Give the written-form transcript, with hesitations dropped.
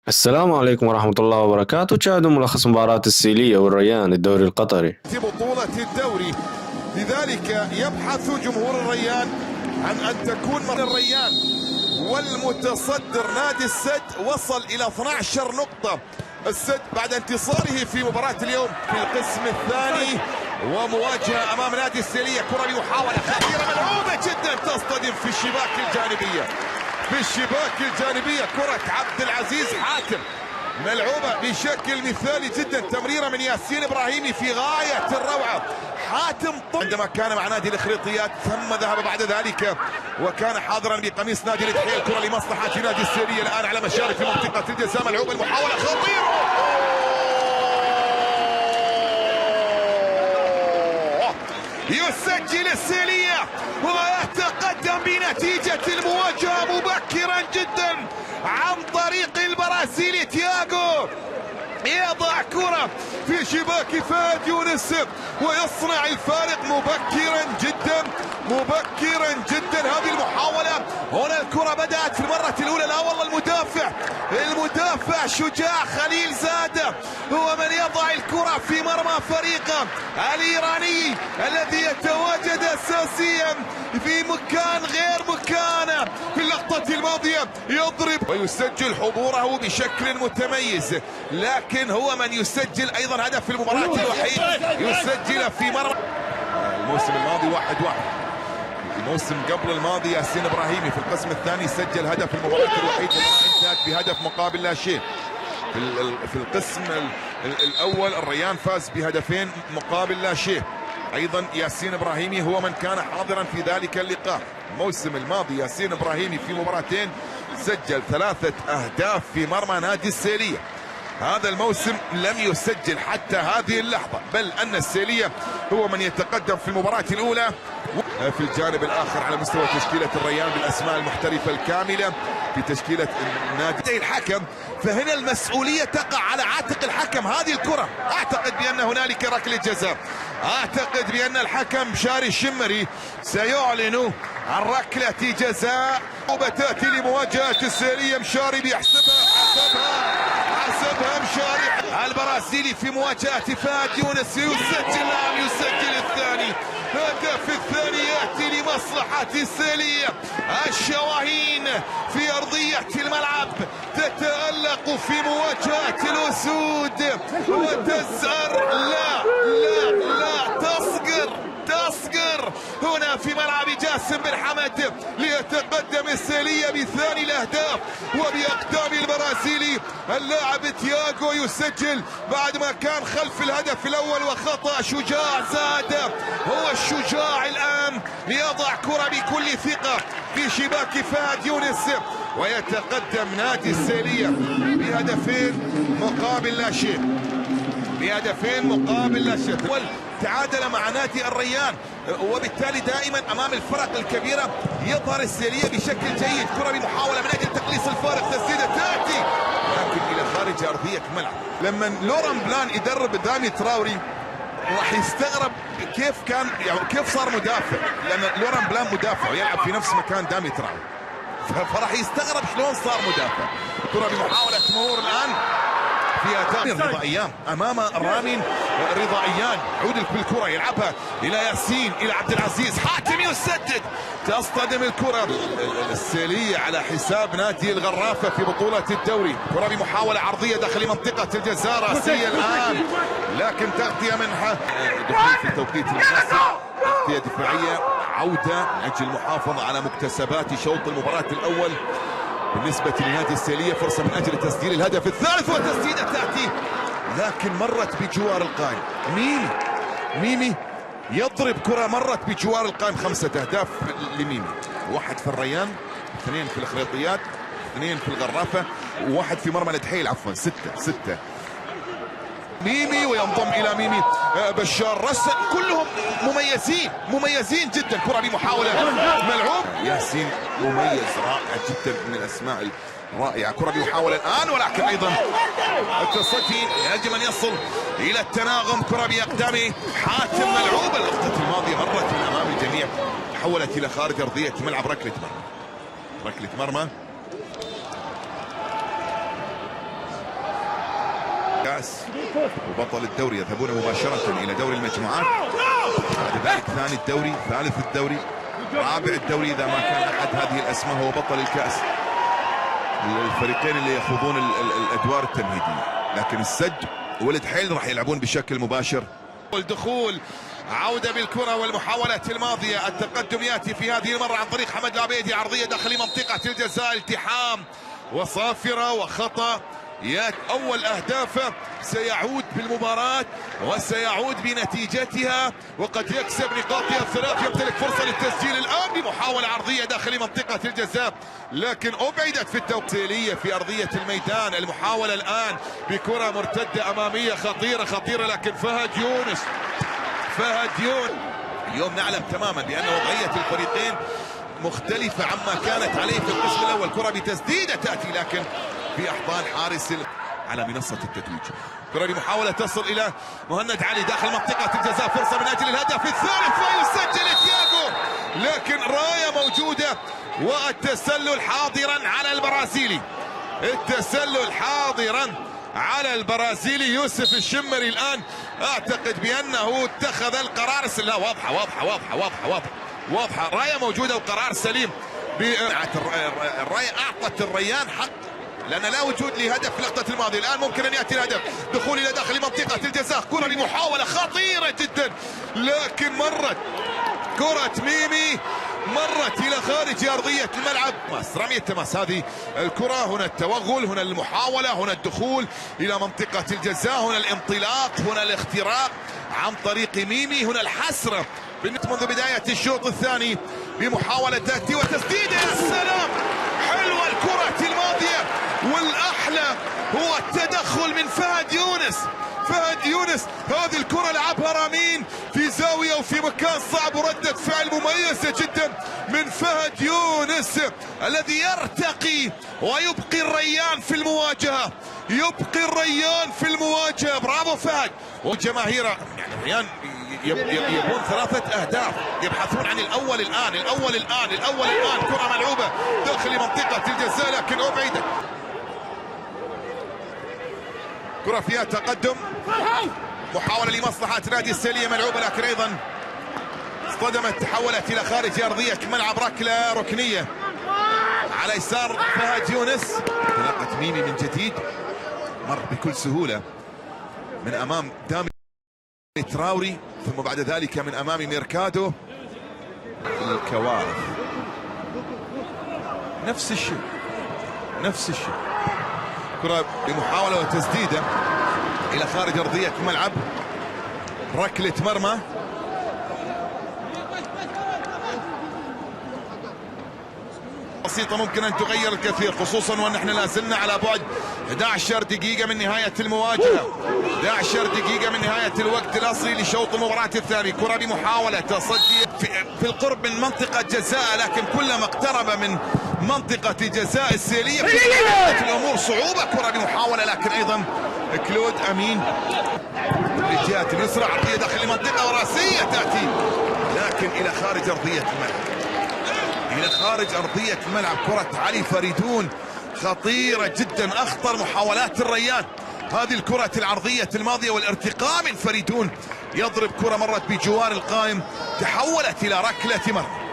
السلام عليكم ورحمة الله وبركاته. تشاهدوا ملخص مباراة السيلية والريان الدوري القطري في بطولة الدوري، لذلك يبحث جمهور الريان عن أن تكون من الريان والمتصدر نادي السد وصل إلى 12 نقطة. السد بعد انتصاره في مباراة اليوم في القسم الثاني ومواجهة أمام نادي السيلية. كرة بمحاولة خطيرة ملعوبة جدا تصطدم في الشباك الجانبية، كرة عبد العزيز حاتم ملعوبة بشكل مثالي جدا، تمريرة من ياسين ابراهيمي في غاية الروعة. حاتم عندما كان مع نادي الإخريطيات ثم ذهب بعد ذلك وكان حاضرا بقميص نادي الاتحاد. الكرة لمصلحة نادي السيرية الآن على مشارف في منطقة الجزاء، ملعوبة المحاولة خطيرة، يسجل السيلية ويتقدم بنتيجة المواجهة مبكرا جدا عن طريق البرازيلي تياغو، يضع كرة في شباك فهد يونس ويصنع الفارق مبكرا جدا. هذه المحاولة هنا الكرة بدأت في المرة الأولى، لا والله المدافع شجاع خليل زادة هو من يضع الكرة في مرمى فريقه الإيراني الذي يتواجد أساسيا في مكان غير مكانه. في اللقطة الماضية يضرب ويسجل حضوره بشكل متميز، لكن هو من يسجل أيضا هدف في المباراة الوحيد يسجل في مرمى. الموسم الماضي 1-1، الموسم قبل الماضي ياسين ابراهيمي في القسم الثاني سجل هدف في المباراة الوحيد انتهت بهدف مقابل لا شيء. في القسم الاول الريان فاز بهدفين مقابل لا شيء، ايضا ياسين ابراهيمي هو من كان حاضرا في ذلك اللقاء. الموسم الماضي ياسين ابراهيمي في مباراتين سجل 3 أهداف في مرمى نادي السيلية. هذا الموسم لم يسجل حتى هذه اللحظة، بل أن السيلية هو من يتقدم في المباراة الأولى. في الجانب الآخر على مستوى تشكيلة الريان بالأسماء المحترفة الكاملة في تشكيلة النادي الحكم، فهنا المسؤولية تقع على عاتق الحكم. هذه الكرة أعتقد بأن هنالك ركلة جزاء، أعتقد بأن الحكم شاري الشمري سيعلن عن ركلة جزاء وبتأتي لمواجهة السيلية. مشاري بيحسبها، حسبها مشاري البرازيلي في مواجهة فهد يونس، يسجل الثاني. الهدف الثاني يأتي لمصلحة السيلية. الشواهين في أرضية الملعب تتألق في مواجهة الأسود وتزأر، لا تصقر هنا في ملعب جاسم بن حمد ليتقدم السيلية بثاني الأهداف وبأقدام البرازيلي اللاعب تياغو يسجل بعد ما كان خلف الهدف الأول وخطأ شجاع زاد. هو الشجاع الآن ليضع كرة بكل ثقة في شباك فهد يونس ويتقدم نادي السيلية بهدفين مقابل لا شيء. تعادل مع نادي الريان، وبالتالي دائما امام الفرق الكبيره يظهر السيليه بشكل جيد. كره بمحاوله من اجل تقليص الفارق، تسديده تاتي لكن الى خارج ارضيه الملعب. لما لوران بلان يدرب دامي تراوري راح يستغرب كيف صار مدافع، لان لوران بلان مدافع ويلعب في نفس مكان دامي تراوري، فراح يستغرب شلون صار مدافع. كره بمحاوله مرور الان فيها رضا ايام امام رامين رضا ايان، عود بالكره يلعبها الى ياسين، الى عبد العزيز حاتم يسدد، تصطدم الكره. السيلية على حساب نادي الغرافه في بطوله الدوري. كره بمحاوله عرضيه داخل منطقه الجزاء راسيه الان، لكن تغطيه منها دخول في التوقيت المناسب، تغطيه دفاعيه، عوده من اجل المحافظه على مكتسبات شوط المباراه الاول بالنسبة لنادي السيلية. فرصة من أجل تسجيل الهدف الثالث وتسديدة تأتي لكن مرت بجوار القائم. ميمي يضرب كرة مرت بجوار القائم. 5 أهداف لميمي، 1 في الريان، 2 في الإخريطيات، 2 في الغرافة، و1 في مرمى الاتحاد. عفوا 6 ميمي، وينضم الى ميمي بشار رسل، كلهم مميزين جدا. كرة بمحاولة ملعوب، ياسين مميز رائع جدا من الاسماء الرائعة. كرة بمحاولة الان، ولكن ايضا التصدي يجب ان يصل الى التناغم. كرة باقدام حاتم ملعوبة. اللقطة الماضية مرت من امام الجميع، تحولت الى خارج ارضية الملعب. ركلة مرمى الكأس وبطل الدوري يذهبون مباشرة إلى دوري المجموعات، بعد ذلك ثاني الدوري، ثالث الدوري، رابع الدوري إذا ما كان أحد هذه الأسماء هو بطل الكأس. الفريقين اللي يخوضون الأدوار التمهيدية، لكن السد ولد حيل راح يلعبون بشكل مباشر. والدخول، عودة بالكرة والمحاولات الماضية، التقدم يأتي في هذه المرة عن طريق حمد العبيدي، عرضية داخل منطقة الجزاء، التحام وصافرة وخطأ. أول أهدافه سيعود بالمباراة وسيعود بنتيجتها، وقد يكسب نقاطها الثلاث، يمتلك فرصة للتسجيل الآن بمحاولة عرضية داخل منطقة الجزاء، لكن أبعدت في التوقيتية في أرضية الميدان. المحاولة الآن بكرة مرتدة أمامية خطيرة، لكن فهد يونس اليوم نعلم تماما بأن وضعية الفريقين مختلفة عما كانت عليه في القسم الأول. كرة بتسديدة تأتي لكن في أحضان حارس على منصة التتويج. كرة بمحاولة تصل إلى مهند علي داخل منطقة الجزاء، فرصة من أجل الهدف الثالث ويسجل تياغو، لكن راية موجودة والتسلل حاضرا على البرازيلي. التسلل حاضرا على البرازيلي يوسف الشمري. الآن أعتقد بأنه اتخذ القرار. لا، واضحة راية موجودة وقرار سليم. الراية أعطت الريان حق، لأن لا وجود لهدف في اللقطة الماضية. الآن ممكن أن يأتي الهدف، دخول إلى داخل منطقة الجزاء، كرة لمحاولة خطيرة جدا، لكن مرت كرة ميمي مرت إلى خارج أرضية الملعب. رمية تماس هذه الكرة، هنا التوغل، هنا المحاولة، هنا الدخول إلى منطقة الجزاء، هنا الانطلاق، هنا الاختراق عن طريق ميمي، هنا الحسرة منذ بداية الشوط الثاني بمحاولة تأتي وتسديدة. يا سلام، حلوة الكرة الماضية، والأحلى هو التدخل من فهد يونس. هذه الكرة لعبها رامين في زاوية وفي مكان صعب، وردة فعل مميزة جدا من فهد يونس الذي يرتقي ويبقي الريان في المواجهة. برافو فهد. والجماهير يعني الريان يبون 3 أهداف، يبحثون عن الأول الآن. كرة ملعوبة داخل منطقة الجزاء لكن أبعدت. كرة فيها تقدم، محاولة لمصلحة نادي السيلية ملعوبة، لكن أيضا اصطدمت، تحولت إلى خارج أرضية الملعب، ركلة ركنية على يسار فهد يونس. انطلاقة ميمي من جديد، مر بكل سهولة من أمام دامي تراوري، ثم بعد ذلك من أمام ميركادو. الكوارث نفس الشيء. كرة بمحاولة وتسديدة إلى خارج أرضية الملعب، ركلة مرمى. بسيطة ممكن أن تغير الكثير، خصوصا وأن احنا لا زلنا على بعد 11 دقيقة من نهاية المواجهة، 11 دقيقة من نهاية الوقت الأصلي لشوط المباراة الثاني. كرة بمحاولة تصدي في القرب من منطقة جزاء، لكن كلما اقترب من منطقة جزاء السيلية كانت الأمور صعوبة. كرة بمحاولة لكن أيضا كلود أمين للجهة اليسرى، عرضية داخل منطقة وراسية تأتي لكن إلى خارج أرضية الملعب. كرة علي فريدون خطيرة جدا، أخطر محاولات الريان هذه الكرة العرضية الماضية، والارتقاء من فريدون يضرب كرة مرت بجوار القائم، تحولت إلى ركلة مرمى.